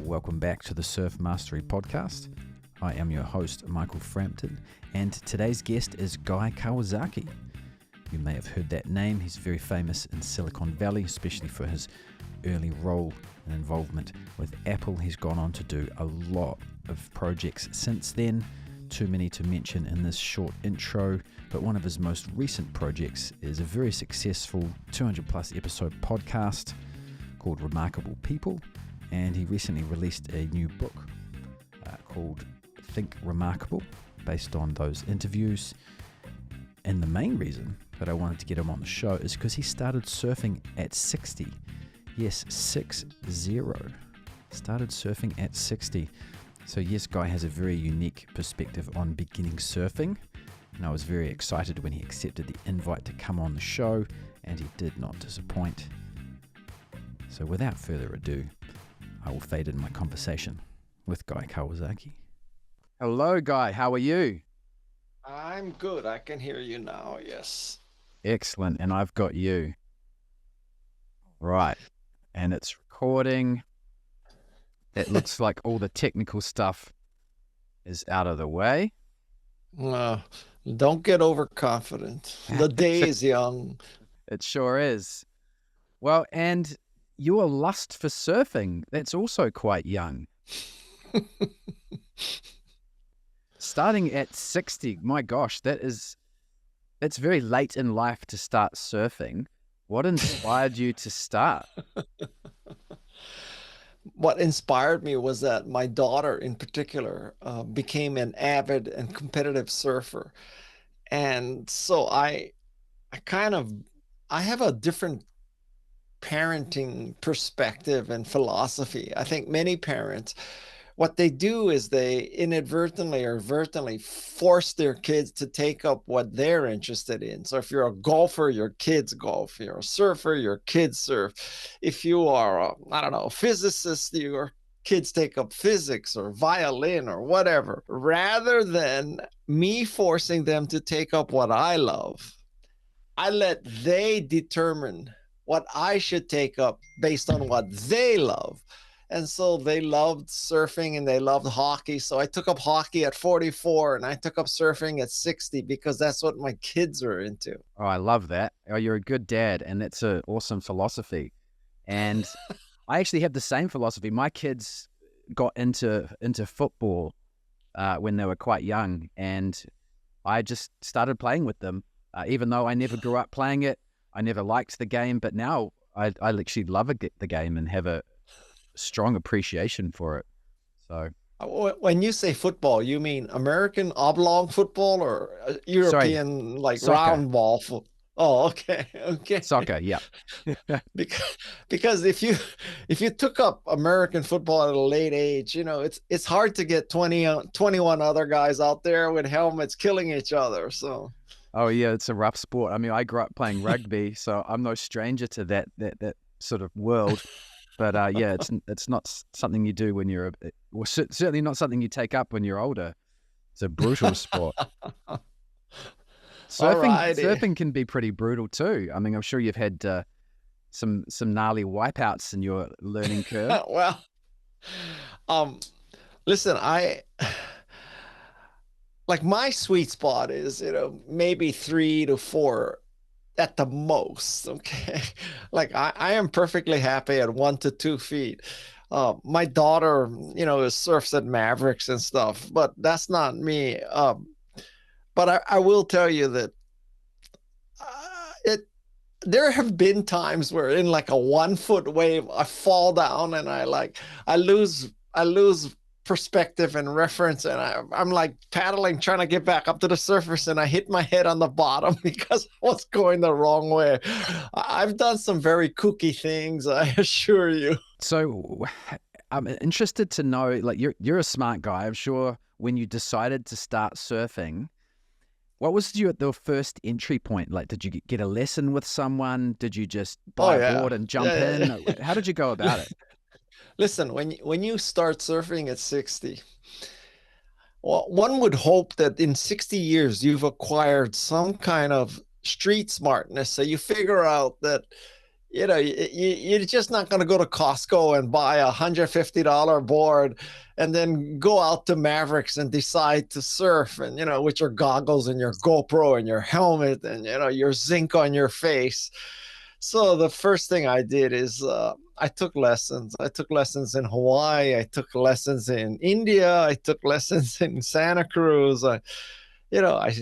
Welcome back to the Surf Mastery Podcast. I am your host, Michael Frampton, and today's guest is Guy Kawasaki. You may have heard that name. He's very famous in Silicon Valley, especially for his early role and involvement with Apple. He's gone on to do a lot of projects since then, too many to mention in this short intro, but one of his most recent projects is a very successful 200 plus episode podcast called Remarkable People, and he recently released a new book called Think Remarkable, based on those interviews. And the main reason that I wanted to get him on the show is because he started surfing at 60. Yes, 60. Started surfing at 60. So yes, Guy has a very unique perspective on beginning surfing, and I was very excited when he accepted the invite to come on the show, and he did not disappoint. So without further ado, I will fade in my conversation with Guy Kawasaki. Hello, Guy. How are you? I'm good. I can hear you now, yes. Excellent. And I've got you. Right. And it's recording. It looks like all the technical stuff is out of the way. Don't get overconfident. The day is young. It sure is. Well, and your lust for surfing, that's also quite young. Starting at 60, my gosh, that's very late in life to start surfing. What inspired you to start? What inspired me was that my daughter in particular became an avid and competitive surfer. And so I have a different parenting perspective and philosophy. I think many parents, what they do is they inadvertently or advertently force their kids to take up what they're interested in. So if you're a golfer, your kids golf. If you're a surfer, your kids surf. If you are a physicist, your kids take up physics or violin or whatever. Rather than me forcing them to take up what I love, I let they determine what I should take up based on what they love. And so they loved surfing and they loved hockey. So I took up hockey at 44 and I took up surfing at 60 because that's what my kids are into. Oh, I love that. Oh, you're a good dad, and that's an awesome philosophy. And I actually have the same philosophy. My kids got into football when they were quite young, and I just started playing with them. Even though I never grew up playing it, I never liked the game, but now I actually love the game and have a strong appreciation for it. So when you say football, you mean American oblong football or European soccer. Round ball football? Oh, okay. Soccer, yeah. because if you took up American football at a late age, it's hard to get 21 other guys out there with helmets killing each other. So oh yeah, it's a rough sport. I mean, I grew up playing rugby, so I'm no stranger to that sort of world. But yeah, it's not something you do when you're certainly not something you take up when you're older. It's a brutal sport. Surfing can be pretty brutal too. I mean, I'm sure you've had some gnarly wipeouts in your learning curve. Well, listen, my sweet spot is, maybe 3 to 4 at the most. Okay. I am perfectly happy at 1 to 2 feet. My daughter, surfs at Mavericks and stuff, but that's not me. But I will tell you that there have been times where in a 1 foot wave, I fall down and I lose perspective and reference, and I'm paddling, trying to get back up to the surface, and I hit my head on the bottom because I was going the wrong way. I've done some very kooky things, I assure you. So I'm interested to know, you're a smart guy. I'm sure when you decided to start surfing, what was the first entry point? Did you get a lesson with someone? Did you just buy a board and jump in? Yeah. How did you go about it? Listen, when you start surfing at 60, well, one would hope that in 60 years you've acquired some kind of street smartness. So you figure out that you're just not going to go to Costco and buy $150 board and then go out to Mavericks and decide to surf and, with your goggles and your GoPro and your helmet and, your zinc on your face. So the first thing I did is I took lessons. I took lessons in Hawaii. I took lessons in India. I took lessons in Santa Cruz. You know, I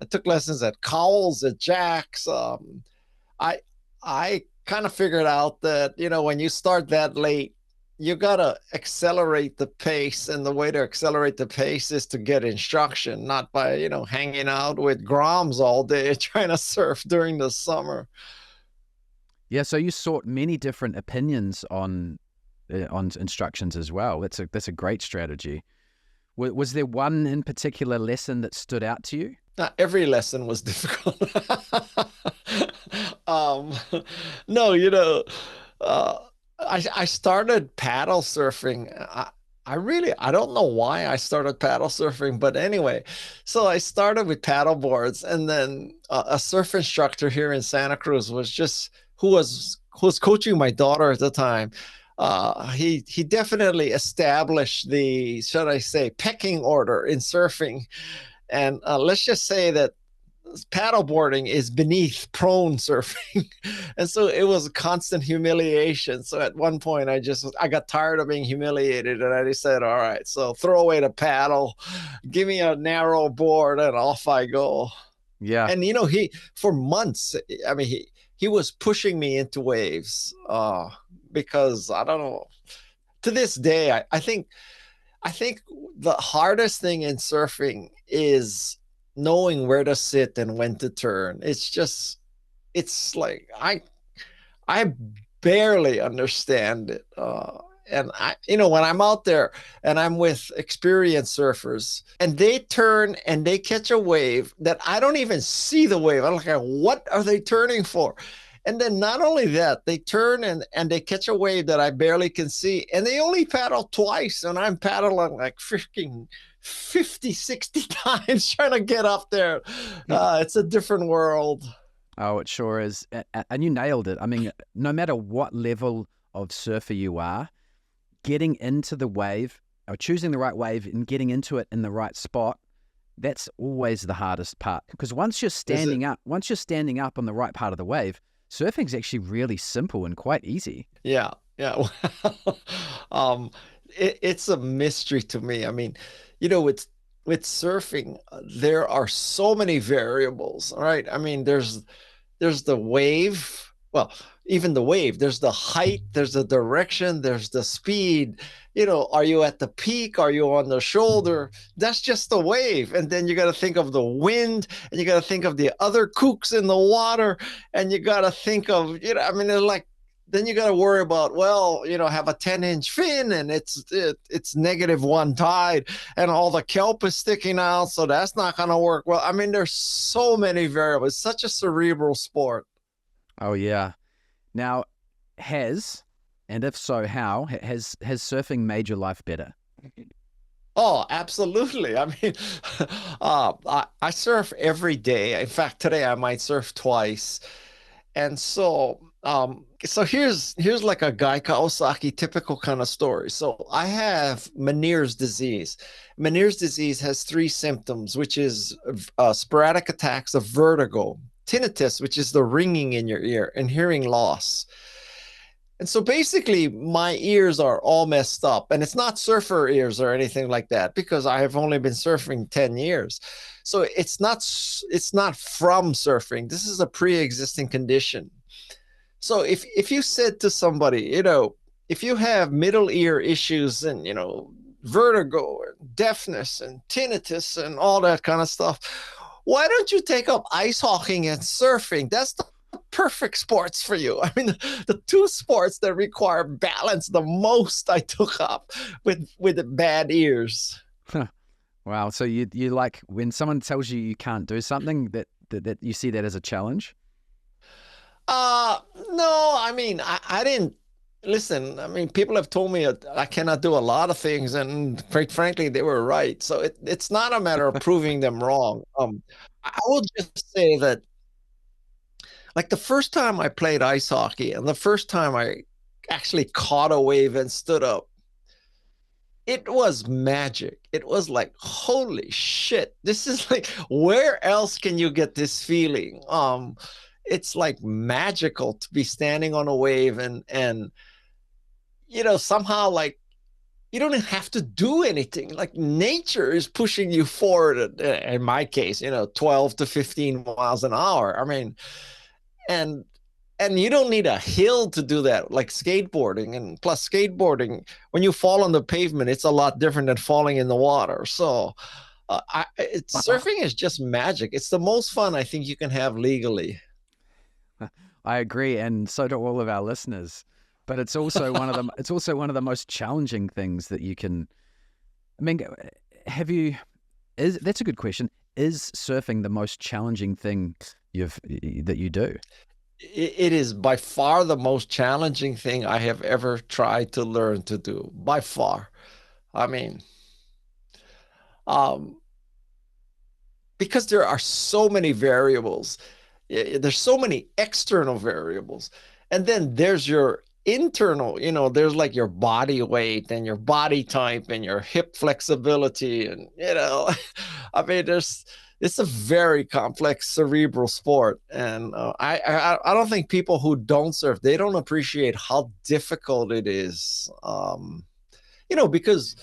I took lessons at Cowell's, at Jack's. I I kind of figured out that when you start that late, you gotta accelerate the pace, and the way to accelerate the pace is to get instruction, not by hanging out with Groms all day trying to surf during the summer. Yeah, so you sought many different opinions on instructions as well. That's a great strategy. Was there one in particular lesson that stood out to you? Not every lesson was difficult. um, no, uh, I started paddle surfing. I don't know why I started paddle surfing, but anyway, so I started with paddle boards, and then a surf instructor here in Santa Cruz was just who was coaching my daughter at the time. He definitely established the, should I say, pecking order in surfing, and let's just say that paddleboarding is beneath prone surfing. And so it was a constant humiliation. So at one point I got tired of being humiliated, and I just said, all right, so throw away the paddle, give me a narrow board, and off I go. Yeah. And he, for months, I mean, he was pushing me into waves, because I don't know, to this day I think the hardest thing in surfing is knowing where to sit and when to turn. It's like I barely understand it. And when I'm out there and I'm with experienced surfers and they turn and they catch a wave that I don't even see the wave. I'm like, what are they turning for? And then not only that, they turn and they catch a wave that I barely can see. And they only paddle twice. And I'm paddling like freaking 50, 60 times trying to get up there. It's a different world. Oh, it sure is. And you nailed it. I mean, no matter what level of surfer you are, getting into the wave or choosing the right wave and getting into it in the right spot, that's always the hardest part. Because once you're standing up on the right part of the wave, surfing's actually really simple and quite easy. Yeah, yeah. It's a mystery to me. I mean, with surfing, there are so many variables, right? I mean, there's the wave. Well, even the wave, there's the height, there's the direction, there's the speed. Are you at the peak? Are you on the shoulder? That's just the wave. And then you got to think of the wind, and you got to think of the other kooks in the water, and you got to think of, I mean, it's like, then you got to worry about, well, have a 10-inch fin, and it's -1 tide, and all the kelp is sticking out, so that's not going to work well. I mean, there's so many variables. It's such a cerebral sport. Oh, yeah. Now, and if so, how, has surfing made your life better? Oh, absolutely. I mean, I surf every day. In fact, today I might surf twice. And so here's like a Guy Kawasaki typical kind of story. So I have Meniere's disease. Meniere's disease has three symptoms, which is sporadic attacks of vertigo, tinnitus, which is the ringing in your ear, and hearing loss. And so basically, my ears are all messed up, and it's not surfer ears or anything like that, because I have only been surfing 10 years. So it's not from surfing. This is a pre-existing condition. So if you said to somebody, if you have middle ear issues and, vertigo and deafness and tinnitus and all that kind of stuff, why don't you take up ice hockey and surfing? That's the perfect sports for you. I mean, the two sports that require balance the most I took up with bad ears. Wow. So you like, when someone tells you you can't do something, that you see that as a challenge? No, I mean, I didn't listen. I mean, people have told me I cannot do a lot of things, and quite frankly, they were right. So it's not a matter of proving them wrong. I will just say that Like the first time I played ice hockey and the first time I actually caught a wave and stood up, it was magic. It was like, holy shit, this is like, where else can you get this feeling? It's like magical to be standing on a wave and somehow like you don't have to do anything. Like nature is pushing you forward. In my case, 12 to 15 miles an hour. I mean, and and you don't need a hill to do that, like skateboarding. And plus, skateboarding, when you fall on the pavement, it's a lot different than falling in the water. So, surfing is just magic. It's the most fun I think you can have legally. I agree, and so do all of our listeners. But it's also one of the most challenging things that you can. I mean, have you? That's a good question. Is surfing the most challenging thing that you do? It is by far the most challenging thing I have ever tried to learn to do. By far. I mean, um, because there are so many variables. There's so many external variables. And then there's your internal, there's like your body weight and your body type and your hip flexibility. And, I mean, it's a very complex cerebral sport. And I don't think people who don't surf, they don't appreciate how difficult it is. Because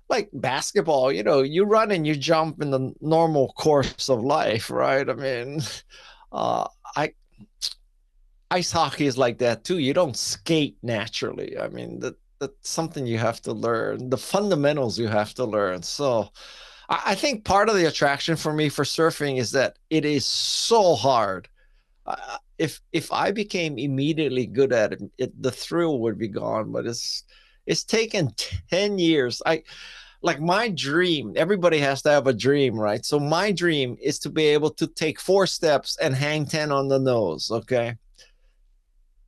like basketball, you run and you jump in the normal course of life, right? I mean, I ice hockey is like that too. You don't skate naturally. I mean, that's something you have to learn. The fundamentals you have to learn. So I think part of the attraction for me for surfing is that it is so hard. If I became immediately good at it, the thrill would be gone. But it's taken 10 years. Like my dream, everybody has to have a dream, right? So my dream is to be able to take 4 steps and hang 10 on the nose. Okay.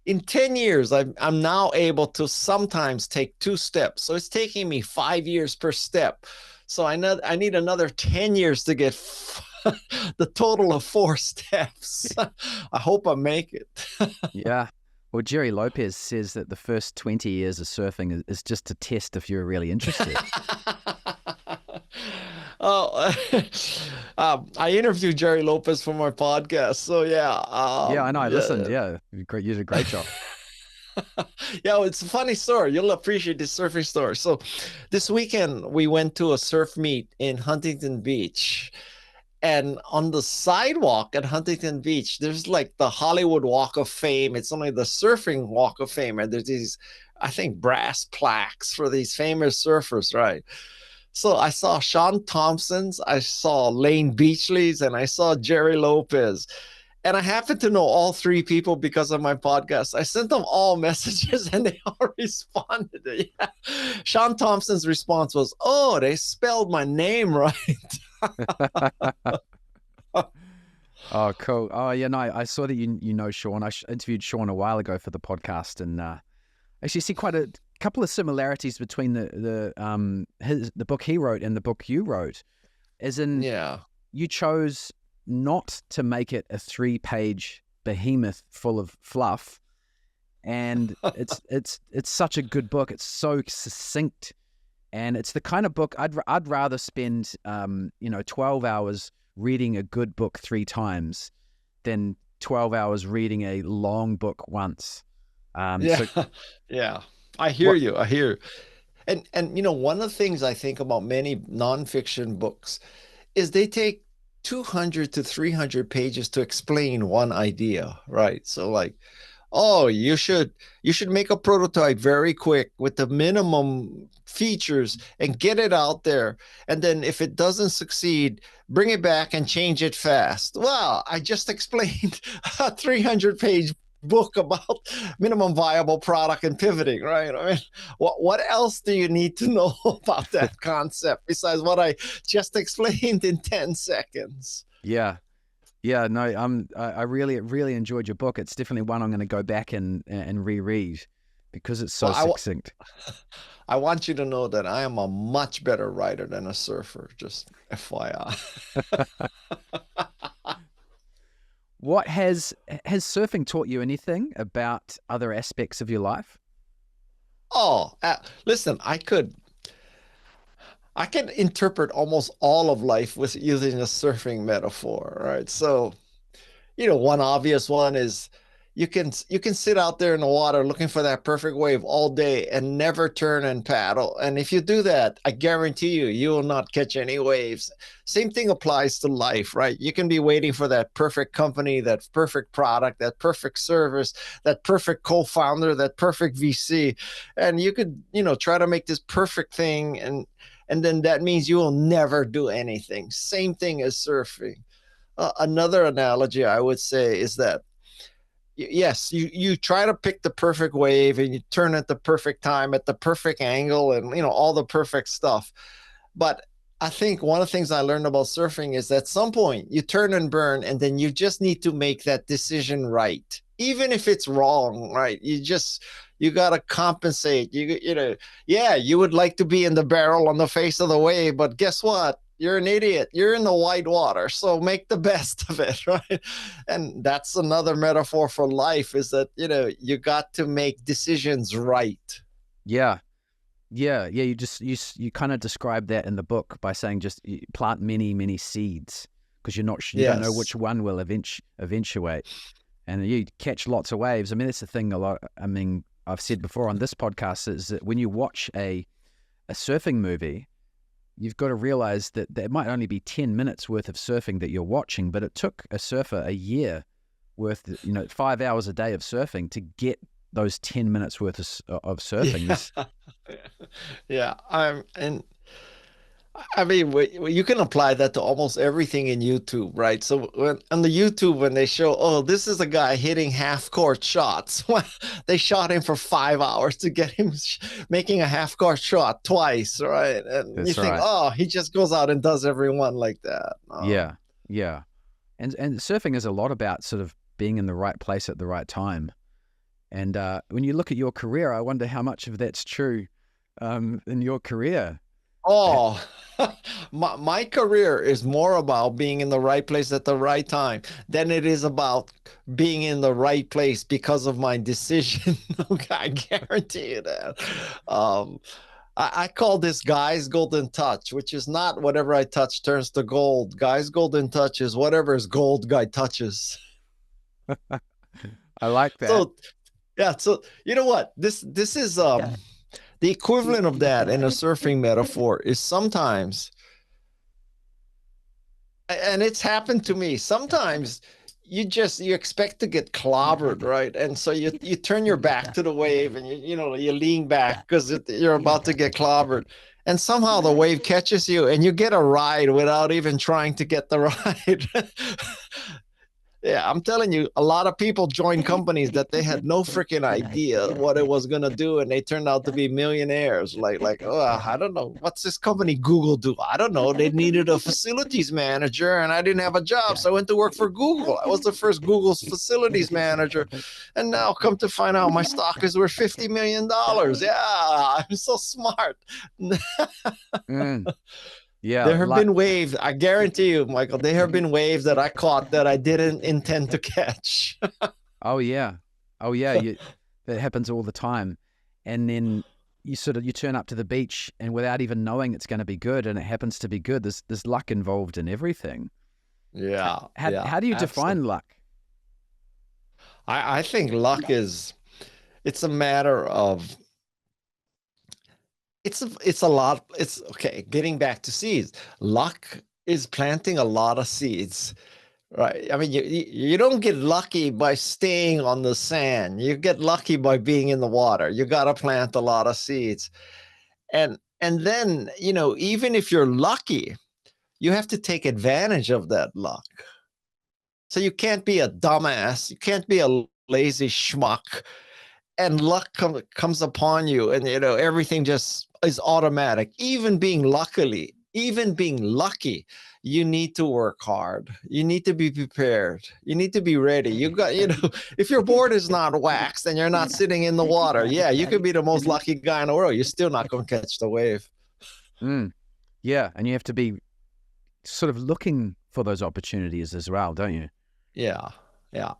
In 10 years, I'm now able to sometimes take 2 steps. So it's taking me 5 years per step. So I need another 10 years to get the total of 4 steps. I hope I make it. Yeah. Well, Jerry Lopez says that the first 20 years of surfing is just to test if you're really interested. Oh, I interviewed Jerry Lopez for my podcast. So yeah, Yeah, I know. I listened. yeah. Yeah, you did a great job. Yeah, well, it's a funny story. You'll appreciate this surfing story. So, this weekend we went to a surf meet in Huntington Beach, and on the sidewalk at Huntington Beach, there's like the Hollywood Walk of Fame. It's only the surfing Walk of Fame, and there's these, I think, brass plaques for these famous surfers, right? So I saw Sean Thompson's, I saw Lane Beachley's, and I saw Jerry Lopez. And I happen to know all three people because of my podcast. I sent them all messages and they all responded. Yeah. Sean Thompson's response was, "Oh, they spelled my name right." Oh, cool. Oh, yeah, no, I saw that you know Sean. I interviewed Sean a while ago for the podcast, and actually see quite a couple of similarities between the book he wrote and the book you wrote. As in, Yeah. you chose not to make it a 3-page behemoth full of fluff, and it's such a good book. It's so succinct, and it's the kind of book I'd rather spend 12 hours reading a good book 3 times than 12 hours reading a long book once. Yeah. So Yeah. I hear what? you. I hear you. And one of the things I think about many nonfiction books is they take 200 to 300 pages to explain one idea, right? So like, oh, you should make a prototype very quick with the minimum features and get it out there. And then if it doesn't succeed, bring it back and change it fast. Well, I just explained a 300-page book about minimum viable product and pivoting, right? I mean, what else do you need to know about that concept besides what I just explained in 10 seconds? Yeah. Yeah, no, I really really enjoyed your book. It's definitely one I'm going to go back and reread because it's so Well, succinct. I want you to know that I am a much better writer than a surfer, just FYI. What has surfing taught you anything about other aspects of your life? Oh, listen, I can interpret almost all of life with using a surfing metaphor, right? So, one obvious one is you can sit out there in the water looking for that perfect wave all day and never turn and paddle. And if you do that, I guarantee you will not catch any waves. Same thing applies to life, right? You can be waiting for that perfect company, that perfect product, that perfect service, that perfect co-founder, that perfect VC, and you could, try to make this perfect thing, and then that means you will never do anything. Same thing as surfing. Another analogy I would say is that yes, you try to pick the perfect wave and you turn at the perfect time at the perfect angle and all the perfect stuff. But I think one of the things I learned about surfing is that at some point you turn and burn, and then you just need to make that decision right, even if it's wrong, right? You got to compensate. Yeah, you would like to be in the barrel on the face of the wave, but guess what? You're an idiot. You're in the white water, so make the best of it, right? And that's another metaphor for life, is that, you got to make decisions right. Yeah. Yeah, yeah. You kind of describe that in the book by saying just plant many seeds, because you don't know Yes. which one will eventuate, and you catch lots of waves. I mean, that's the thing. I've said before on this podcast is that when you watch a surfing movie, you've got to realize that there might only be 10 minutes worth of surfing that you're watching, but it took a surfer a year worth, 5 hours a day of surfing to get those 10 minutes worth of surfing. Yeah. Yeah. And I mean, you can apply that to almost everything in YouTube, right? So on the YouTube, when they show, oh, this is a guy hitting half court shots, they shot him for 5 hours to get him making a half court shot twice, right? And you That's think, right. oh, he just goes out and does every one like that. Yeah, yeah. And surfing is a lot about sort of being in the right place at the right time. And when you look at your career, I wonder how much of that's true in your career. Oh, my career is more about being in the right place at the right time than it is about being in the right place because of my decision. Okay, I guarantee you that. Um, I call this Guy's golden touch, which is not whatever I touch turns to gold. Guy's golden touch is whatever is gold Guy touches. I like that. So yeah, so you know what? This is the equivalent of that in a surfing metaphor is sometimes, and it's happened to me, sometimes you expect to get clobbered, right? And so you turn your back to the wave and you lean back because you're about to get clobbered, and somehow the wave catches you and you get a ride without even trying to get the ride. Yeah, I'm telling you, a lot of people joined companies that they had no freaking idea what it was gonna do, and they turned out to be millionaires. Oh, I don't know, what's this company Google do? I don't know. They needed a facilities manager, and I didn't have a job, so I went to work for Google. I was the first Google's facilities manager, and now come to find out my stock is worth $50 million. Yeah, I'm so smart. Mm, yeah, There have been waves, I guarantee you, Michael, there have been waves that I caught that I didn't intend to catch. oh yeah, oh yeah. That happens all the time, and then you turn up to the beach and without even knowing it's going to be good, and it happens to be good. There's luck involved in everything. Yeah, yeah, How do you absolutely. define luck? I think luck it's a matter of it's a lot. It's okay. Getting back to seeds, luck is planting a lot of seeds, right? I mean, you don't get lucky by staying on the sand. You get lucky by being in the water. You got to plant a lot of seeds, and then even if you're lucky, you have to take advantage of that luck. So you can't be a dumbass. You can't be a lazy schmuck, and luck comes upon you, and everything just is automatic. Even being lucky, you need to work hard. You need to be prepared. You need to be ready. You got, if your board is not waxed and you're not sitting in the water, yeah, you could be the most lucky guy in the world. You're still not going to catch the wave. Mm, yeah, and you have to be sort of looking for those opportunities as well, don't you? Yeah. Yeah.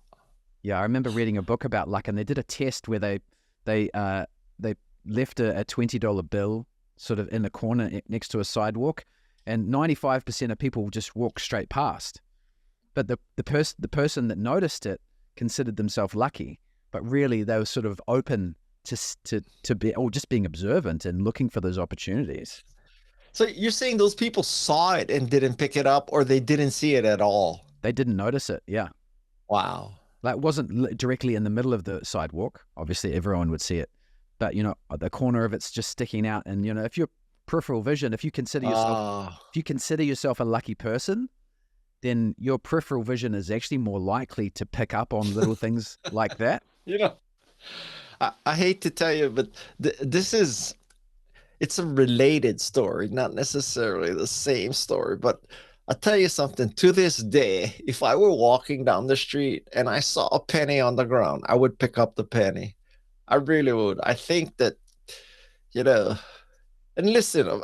Yeah, I remember reading a book about luck, and they did a test where they left a $20 bill sort of in a corner next to a sidewalk, and 95% of people just walk straight past. But the person that noticed it considered themselves lucky, but really they were sort of open to be, or just being observant and looking for those opportunities. So you're saying those people saw it and didn't pick it up, or they didn't see it at all? They didn't notice it. Yeah. Wow. Like, it wasn't directly in the middle of the sidewalk. Obviously, everyone would see it, but the corner of it's just sticking out. And if you're peripheral vision, if you consider yourself a lucky person, then your peripheral vision is actually more likely to pick up on little things like that. You know, I hate to tell you, but it's a related story, not necessarily the same story, but I'll tell you something. To this day, if I were walking down the street and I saw a penny on the ground, I would pick up the penny. I really would. I think that, you know, and listen,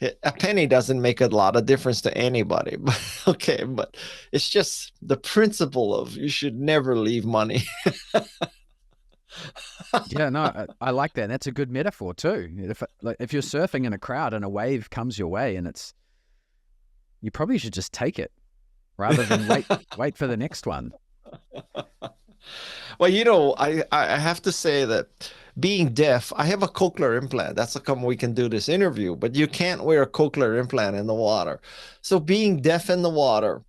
a penny doesn't make a lot of difference to anybody, but okay, but it's just the principle of you should never leave money. Yeah, no, I like that. That's a good metaphor too. If you're surfing in a crowd and a wave comes your way, and you probably should just take it rather than wait for the next one. Well, I have to say that being deaf, I have a cochlear implant. That's how come we can do this interview, but you can't wear a cochlear implant in the water. So being deaf in the water,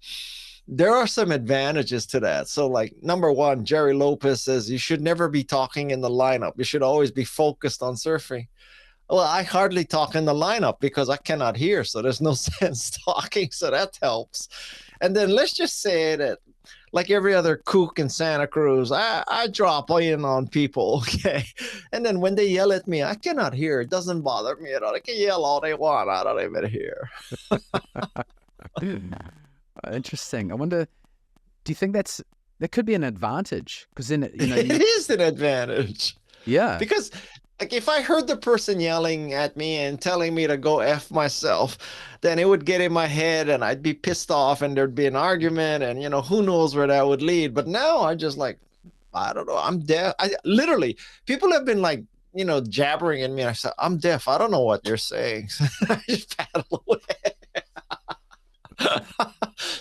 there are some advantages to that. So like number one, Jerry Lopez says you should never be talking in the lineup. You should always be focused on surfing. Well, I hardly talk in the lineup because I cannot hear. So there's no sense talking. So that helps. And then let's just say that like every other kook in Santa Cruz, I drop in on people, okay? And then when they yell at me, I cannot hear. It doesn't bother me at all. They can yell all they want. I don't even hear. Interesting. I wonder, do you think that could be an advantage? Because then, It is an advantage. Yeah. Because like if I heard the person yelling at me and telling me to go F myself, then it would get in my head and I'd be pissed off and there'd be an argument and who knows where that would lead. But now I just like, I don't know, I'm deaf. I literally people have been like, jabbering at me. I said, I'm deaf. I don't know what you're saying. I just paddle away.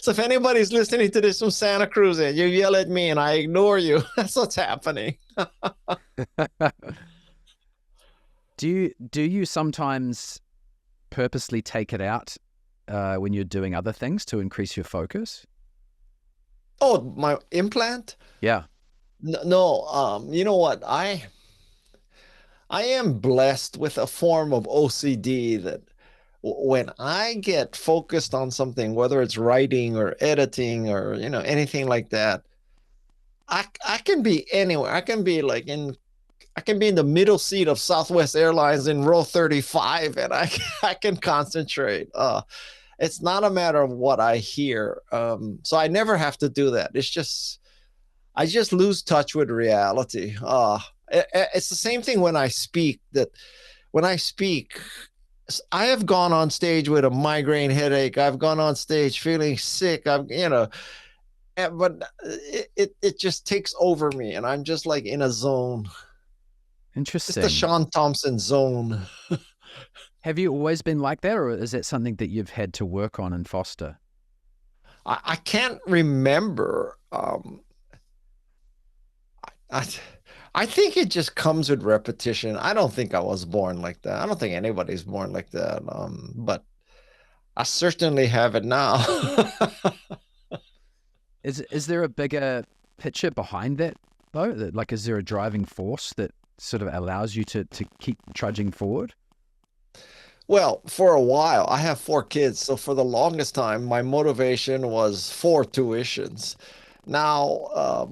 So if anybody's listening to this from Santa Cruz and you yell at me and I ignore you, that's what's happening. Do you sometimes purposely take it out when you're doing other things to increase your focus? Oh, my implant? Yeah. No, you know what? I am blessed with a form of OCD that when I get focused on something, whether it's writing or editing or anything like that, I can be anywhere. I can be in the middle seat of Southwest Airlines in row 35 and I can concentrate. It's not a matter of what I hear. So I never have to do that. I just lose touch with reality. It's the same thing when I speak. I have gone on stage with a migraine headache. I've gone on stage feeling sick. But it just takes over me and I'm just like in a zone. Interesting. It's the Sean Thompson zone. Have you always been like that, or is that something that you've had to work on and foster? I can't remember. I think it just comes with repetition. I don't think I was born like that. I don't think anybody's born like that. But I certainly have it now. Is there a bigger picture behind that though? Like, is there a driving force that sort of allows you to keep trudging forward? Well, for a while, I have 4 kids. So for the longest time, my motivation was 4 tuitions. Now,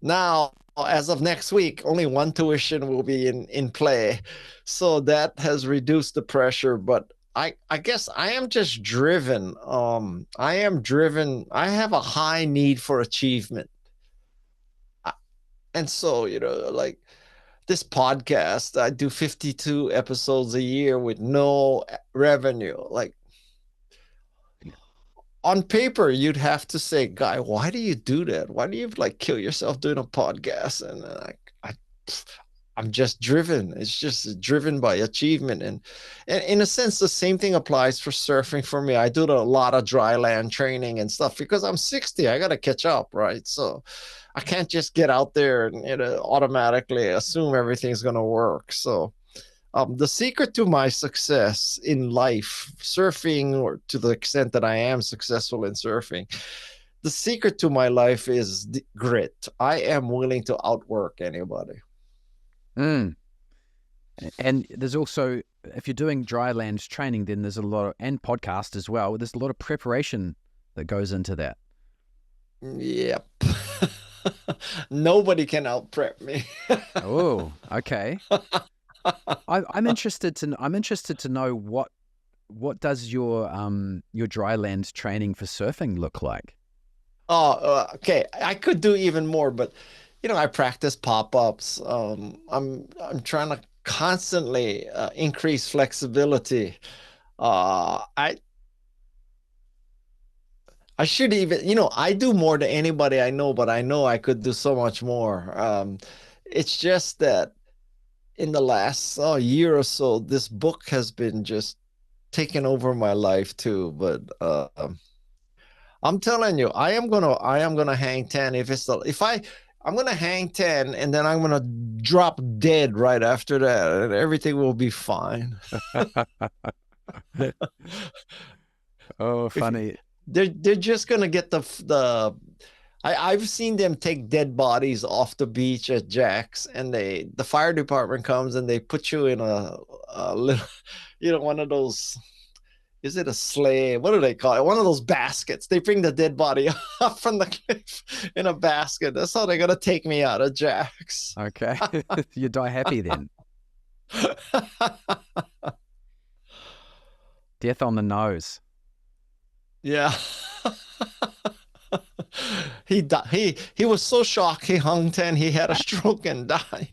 now, as of next week, only 1 tuition will be in play. So that has reduced the pressure. But I guess I am just driven. I am driven. I have a high need for achievement. And so, like this podcast, I do 52 episodes a year with no revenue. Like on paper, you'd have to say, Guy, why do you do that? Why do you like kill yourself doing a podcast? And I'm just driven. It's just driven by achievement. And in a sense, the same thing applies for surfing for me. I do a lot of dry land training and stuff because I'm 60. I got to catch up, right? So I can't just get out there and automatically assume everything's going to work. So the secret to my success in life, surfing, or to the extent that I am successful in surfing, the secret to my life is grit. I am willing to outwork anybody. Mm. And there's also, if you're doing dry land training, then there's a lot of, and podcast as well, there's a lot of preparation that goes into that. Yep. Nobody can out prep me. Oh, okay. I'm interested to know what does your dry land training for surfing look like? Oh, okay. I could do even more, but I practice pop-ups. I'm trying to constantly increase flexibility. I should even, I do more than anybody I know, but I know I could do so much more. It's just that in the last year or so, this book has been just taking over my life too. But I'm telling you, I am gonna hang 10 I'm gonna hang 10 and then I'm gonna drop dead right after that, and everything will be fine. Oh, funny. They're just gonna get I've seen them take dead bodies off the beach at Jack's, and the fire department comes and they put you in a little, one of those. Is it a sleigh? What do they call it? One of those baskets. They bring the dead body up from the cliff in a basket. That's how they're gonna take me out of Jack's. Okay, you die happy then. Death on the nose. Yeah. He was so shocked he hung 10, he had a stroke and died.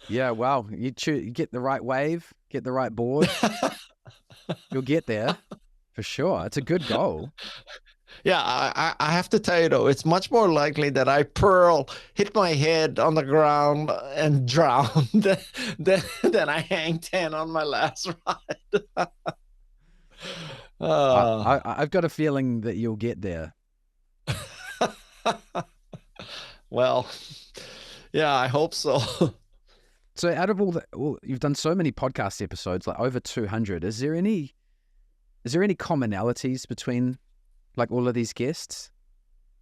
Yeah, wow. You get the right wave, get the right board. You'll get there for sure. It's a good goal. Yeah, I have to tell you though, it's much more likely that I hit my head on the ground and drown than I hang 10 on my last ride. I've got a feeling that you'll get there. Well, yeah, I hope so. So out of you've done so many podcast episodes, like over 200. Is there any commonalities between like all of these guests?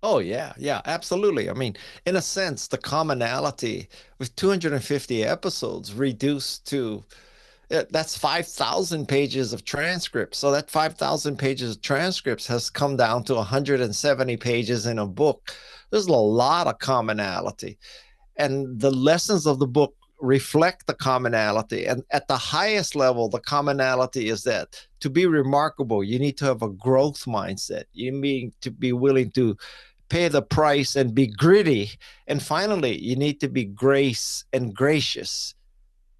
Oh yeah, absolutely. I mean, in a sense, the commonality with 250 episodes reduced to that's 5,000 pages of transcripts. So that 5,000 pages of transcripts has come down to 170 pages in a book. There's a lot of commonality, and the lessons of the book reflect the commonality. And at the highest level, the commonality is that to be remarkable, you need to have a growth mindset. You need to be willing to pay the price and be gritty. And finally, you need to be gracious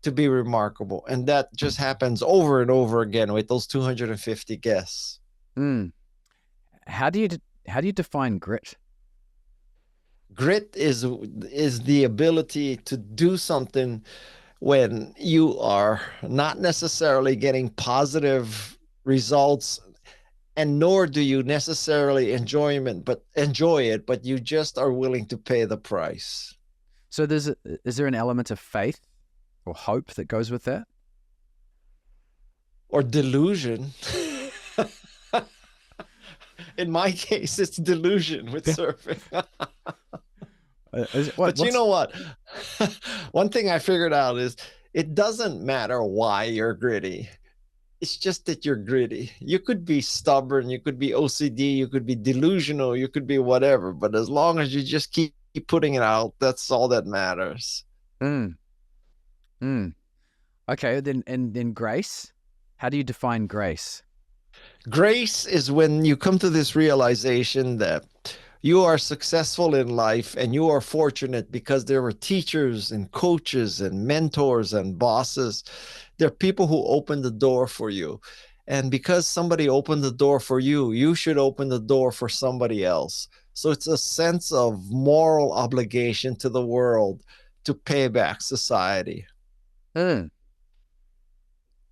to be remarkable. And that just happens over and over again with those 250 guests. How do you define grit? Grit is the ability to do something when you are not necessarily getting positive results, and nor do you necessarily enjoy it, but you just are willing to pay the price. So is there an element of faith or hope that goes with that? Or delusion. In my case, it's delusion with surfing. But you know what? One thing I figured out is it doesn't matter why you're gritty. It's just that you're gritty. You could be stubborn, you could be OCD, you could be delusional, you could be whatever. But as long as you just keep putting it out, that's all that matters. Okay, then grace. How do you define grace? Grace is when you come to this realization that you are successful in life and you are fortunate because there were teachers and coaches and mentors and bosses. There are people who open the door for you. And because somebody opened the door for you, you should open the door for somebody else. So it's a sense of moral obligation to the world to pay back society. Mm.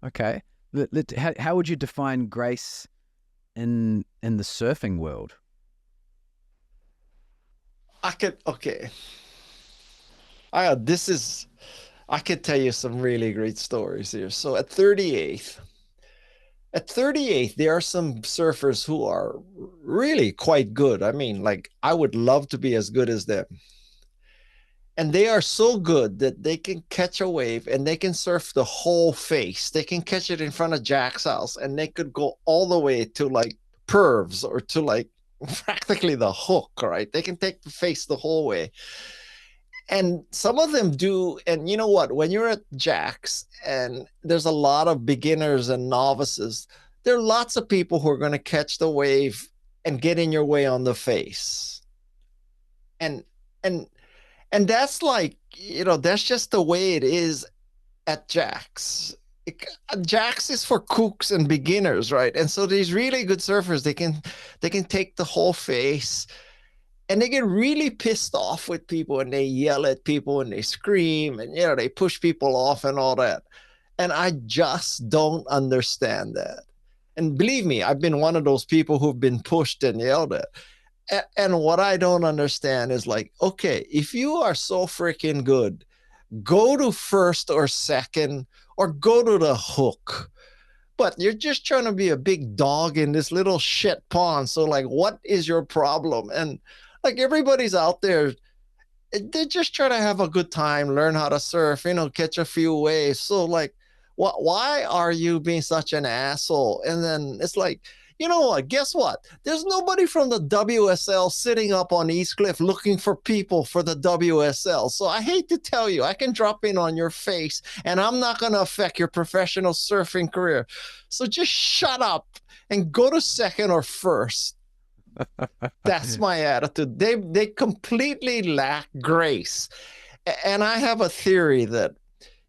Okay. How would you define grace in the surfing world? Okay. This is, I could tell you some really great stories here. So at 38th, there are some surfers who are really quite good. I mean, like, I would love to be as good as them. And they are so good that they can catch a wave and they can surf the whole face. They can catch it in front of Jack's house and they could go all the way to like Pervs or to like practically the hook, right? They can take the face the whole way. And some of them do. And you know what? When you're at Jack's and there's a lot of beginners and novices, there are lots of people who are going to catch the wave and get in your way on the face. And, and, and that's like, that's just the way it is at Jack's. Jack's is for kooks and beginners, right? And so these really good surfers, they can take the whole face and they get really pissed off with people and they yell at people and they scream and they push people off and all that. And I just don't understand that. And believe me, I've been one of those people who've been pushed and yelled at. And what I don't understand is like, okay, if you are so freaking good, go to first or second or go to the hook. But you're just trying to be a big dog in this little shit pond. So like, what is your problem? And like everybody's out there, they're just trying to have a good time, learn how to surf, catch a few waves. So like, why are you being such an asshole? And then it's like, you know what? Guess what? There's nobody from the WSL sitting up on East Cliff looking for people for the WSL. So I hate to tell you, I can drop in on your face and I'm not going to affect your professional surfing career. So just shut up and go to second or first. That's my attitude. They completely lack grace. And I have a theory that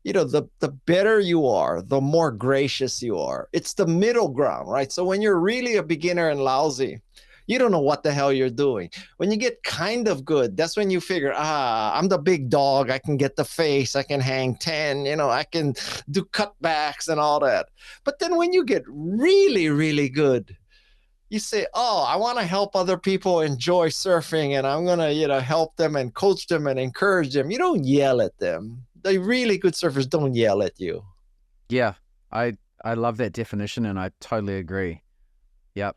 the better you are, the more gracious you are. It's the middle ground, right? So when you're really a beginner and lousy, you don't know what the hell you're doing. When you get kind of good, that's when you figure, I'm the big dog. I can get the face. I can hang 10, I can do cutbacks and all that. But then when you get really, really good, you say, I want to help other people enjoy surfing and I'm going to, help them and coach them and encourage them. You don't yell at them. The really good surfers don't yell at you. Yeah, I love that definition and I totally agree. Yep.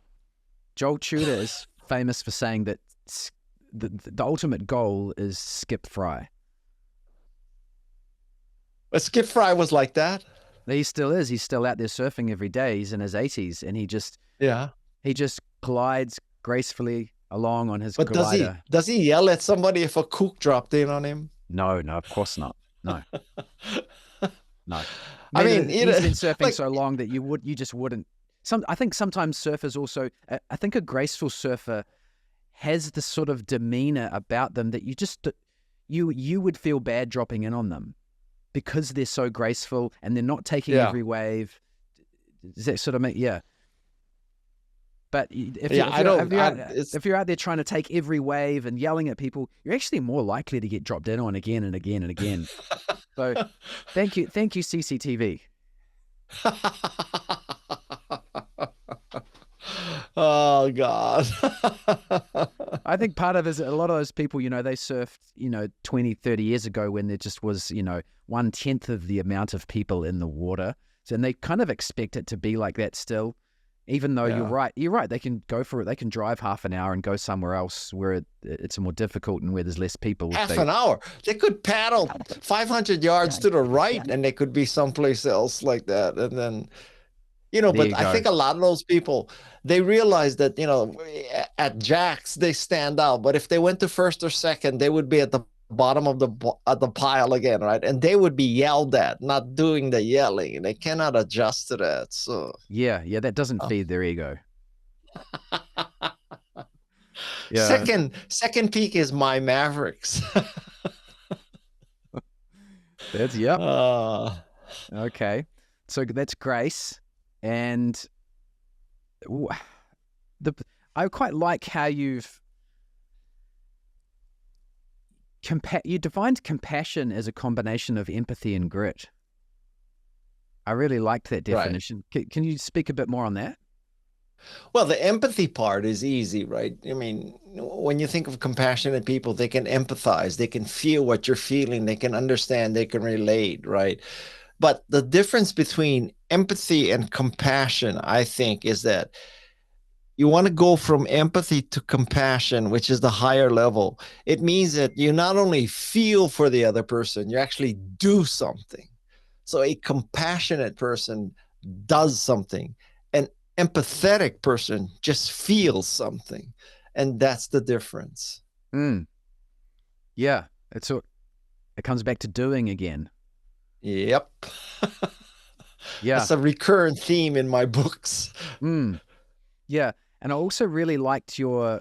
Joel Tudor is famous for saying that the ultimate goal is Skip Fry. But Skip Fry was like that. He still is. He's still out there surfing every day. He's in his 80s and he just glides gracefully along on his glider. Does he yell at somebody if a kook dropped in on him? No, of course not. No. I mean, he's been surfing so long that you just wouldn't. I think sometimes surfers also. I think a graceful surfer has this sort of demeanor about them that you would feel bad dropping in on them because they're so graceful and they're not taking every wave. Does that sort of make But if you're out there trying to take every wave and yelling at people, you're actually more likely to get dropped in on again and again and again. So thank you, CCTV. Oh, God. I think part of it is a lot of those people, they surfed, 20, 30 years ago when there just was, 1/10 of the amount of people in the water. So, and they kind of expect it to be like that still. Even though you're right, they can go for it. They can drive half an hour and go somewhere else where it's more difficult and where there's less people. Half an hour. They could paddle 500 yards to the right and they could be someplace else like that. And then, but I think a lot of those people, they realize that, at Jack's, they stand out. But if they went to first or second, they would be at the bottom of the pile again, right? And they would be yelled at, not doing the yelling. They cannot adjust to that. So yeah, that doesn't feed their ego. Second peak is my Mavericks. That's okay. So that's grace, and w- the I quite like how you defined compassion as a combination of empathy and grit. I really liked that Right. definition. Can you speak a bit more on that? Well, the empathy part is easy, right? I mean, when you think of compassionate people, they can empathize, they can feel what you're feeling, they can understand, they can relate, right? But the difference between empathy and compassion, I think, is that you want to go from empathy to compassion, which is the higher level. It means that you not only feel for the other person, you actually do something. So a compassionate person does something. An empathetic person just feels something. And that's the difference. Mm, yeah, it comes back to doing again. Yep. Yeah. That's a recurrent theme in my books. Mm, yeah. And I also really liked your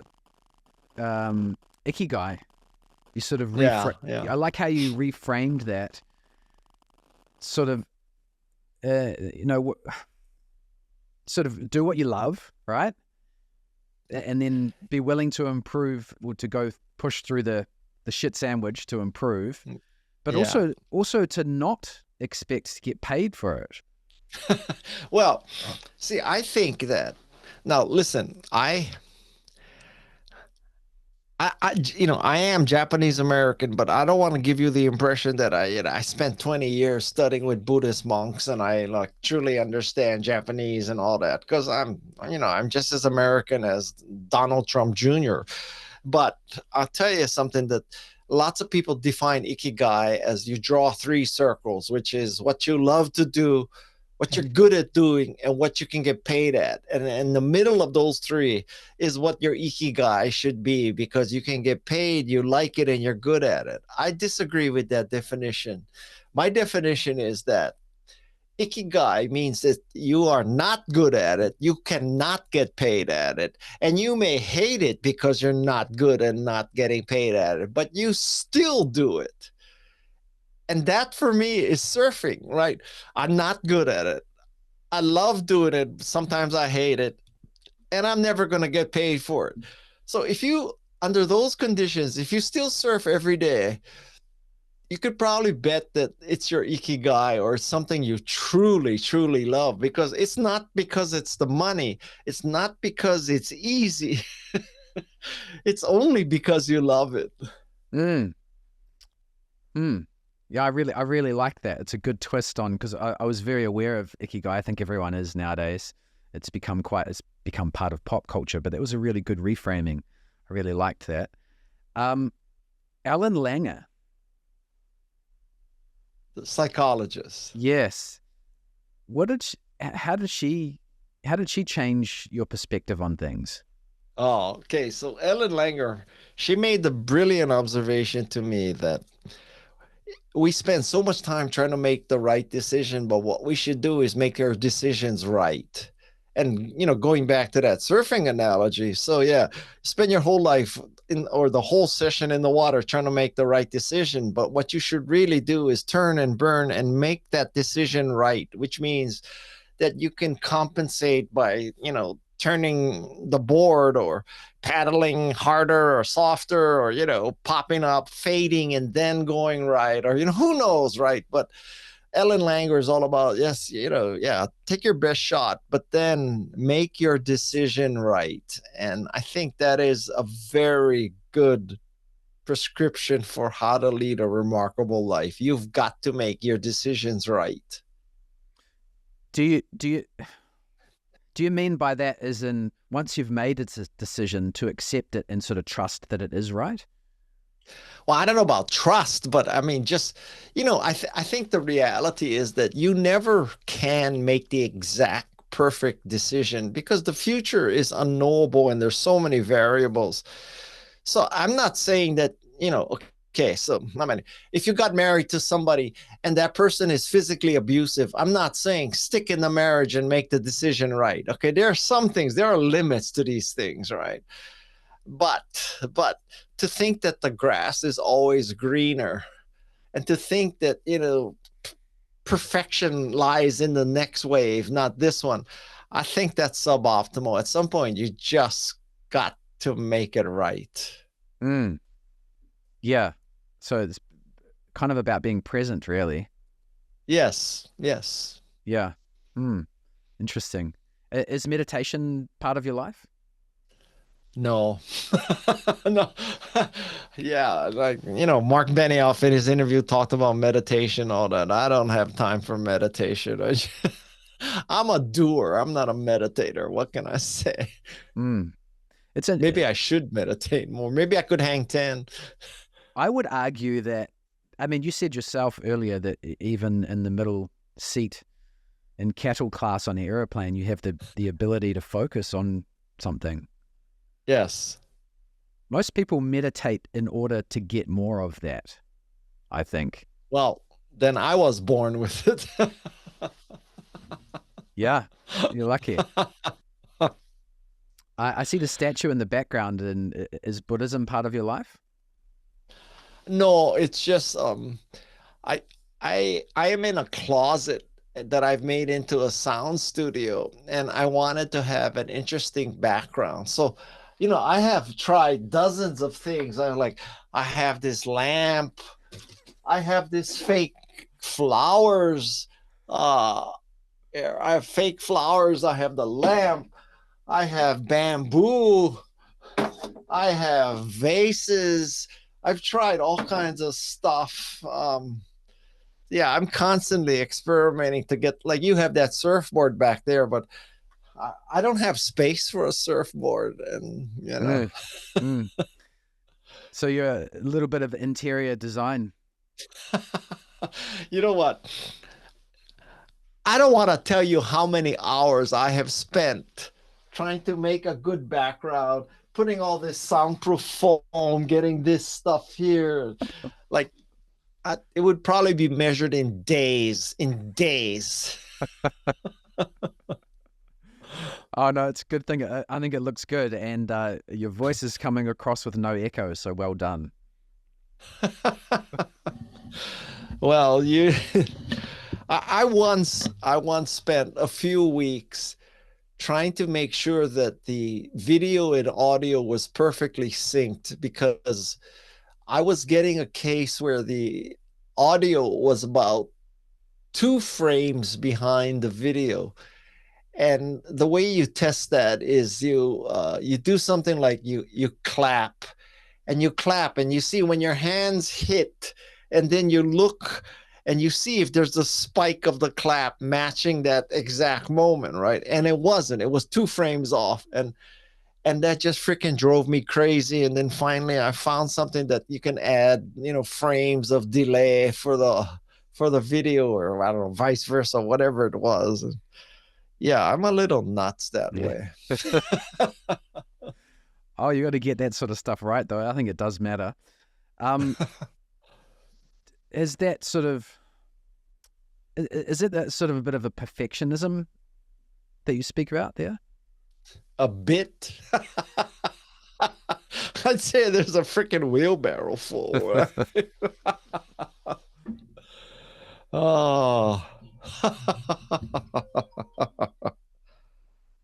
ikigai. You sort of Yeah, yeah. I like how you reframed that sort of, you know, sort of do what you love, right? And then be willing to improve or to go push through the shit sandwich to improve, but Yeah. also to not expect to get paid for it. Well, see, I think that now listen, I am Japanese American, but I don't want to give you the impression that I spent 20 years studying with Buddhist monks and I like truly understand Japanese and all that because I'm just as American as Donald Trump Jr. But I'll tell you something that lots of people define ikigai as you draw three circles, which is what you love to do, what you're good at doing, and what you can get paid at. And in the middle of those three is what your ikigai should be because you can get paid, you like it, and you're good at it. I disagree with that definition. My definition is that ikigai means that you are not good at it, you cannot get paid at it, and you may hate it because you're not good and not getting paid at it, but you still do it. And that for me is surfing, right? I'm not good at it. I love doing it. Sometimes I hate it, and I'm never going to get paid for it. So if you, under those conditions, if you still surf every day, you could probably bet that it's your ikigai or something you truly, truly love because it's not because it's the money. It's not because it's easy. It's only because you love it. Mm, mm. Yeah, I really like that. It's a good twist on because I was very aware of ikigai. I think everyone is nowadays. It's become part of pop culture, but that was a really good reframing. I really liked that. Um, Ellen Langer. The psychologist. Yes. What did she, how did she change your perspective on things? Oh, okay. So Ellen Langer, she made the brilliant observation to me that we spend so much time trying to make the right decision, but what we should do is make our decisions right. And going back to that surfing analogy, so yeah, spend your whole life or the whole session in the water trying to make the right decision. But what you should really do is turn and burn and make that decision right, which means that you can compensate by, turning the board or paddling harder or softer or, popping up, fading, and then going right. Or, who knows, right? But Ellen Langer is all about, yes, yeah, take your best shot, but then make your decision right. And I think that is a very good prescription for how to lead a remarkable life. You've got to make your decisions right. Do you do you do you mean by that as in once you've made a decision to accept it and sort of trust that it is right? Well, I don't know about trust, but I mean, just, I think the reality is that you never can make the exact perfect decision because the future is unknowable and there's so many variables. So I'm not saying that, okay, so I mean, if you got married to somebody and that person is physically abusive, I'm not saying stick in the marriage and make the decision right. Okay, there are some things, there are limits to these things, right? But to think that the grass is always greener and to think that perfection lies in the next wave, not this one, I think that's suboptimal. At some point, you just got to make it right. Mm, yeah. So it's kind of about being present, really. Yes, yes. Yeah. Mm, interesting. Is meditation part of your life? No, no. Yeah, like, Mark Benioff in his interview talked about meditation, all that. I don't have time for meditation. I'm a doer. I'm not a meditator. What can I say? Mm. It's an, Maybe I should meditate more. Maybe I could hang 10. I would argue that, I mean, you said yourself earlier that even in the middle seat in cattle class on the airplane, you have the ability to focus on something. Yes. Most people meditate in order to get more of that, I think. Well, then I was born with it. Yeah, you're lucky. I see the statue in the background. And is Buddhism part of your life? No, it's just I I am in a closet that I've made into a sound studio, and I wanted to have an interesting background. So, I have tried dozens of things. I have this lamp, I have this fake flowers, uh I have fake flowers, I have the lamp, I have bamboo, I have vases. I've tried all kinds of stuff. Yeah, I'm constantly experimenting to get, like, you have that surfboard back there, but I don't have space for a surfboard, and Mm, mm. So you're a little bit of interior design. you know what? I don't want to tell you how many hours I have spent trying to make a good background, putting all this soundproof foam, getting this stuff here. Like, it would probably be measured in days, Oh no, it's a good thing. I think it looks good, and your voice is coming across with no echo. So well done. Well, I once spent a few weeks trying to make sure that the video and audio was perfectly synced, because I was getting a case where the audio was about 2 frames behind the video. And the way you test that is you do something like you clap, and you see when your hands hit, and then you look and you see if there's a spike of the clap matching that exact moment, right? And it wasn't. It was 2 frames off, and that just freaking drove me crazy. And then finally I found something that you can add, frames of delay for the video, or I don't know, vice versa, whatever it was. Yeah, I'm a little nuts that Yeah. way. Oh, you got to get that sort of stuff right, though. I think it does matter. Um, is that sort of is it that sort of a bit of a perfectionism that you speak about there? A bit. I'd say there's a freaking wheelbarrow full. Oh.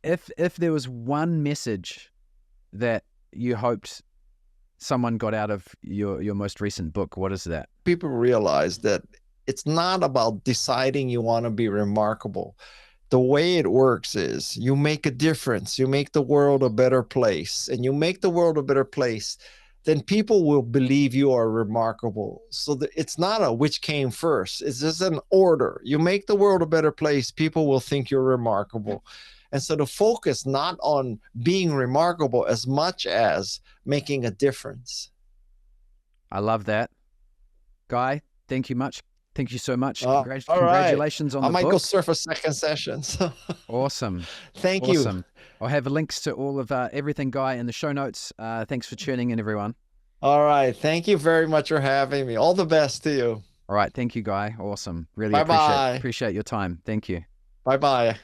If there was one message that you hoped someone got out of your most recent book, what is that? People realize that it's not about deciding you want to be remarkable. The way it works is you make a difference, you make the world a better place, and you make the world a better place, then people will believe you are remarkable. So it's not a which came first, it's just an order. You make the world a better place, people will think you're remarkable. And so the focus not on being remarkable as much as making a difference. I love that. Guy, thank you much. Thank you so much. All right. Congratulations on I the might go book. surf a second session. Awesome. Thank you. Awesome. I'll have links to all of everything, Guy, in the show notes. Thanks for tuning in, everyone. All right. Thank you very much for having me. All the best to you. All right. Thank you, Guy. Awesome. Really Bye-bye. appreciate your time. Thank you. Bye-bye.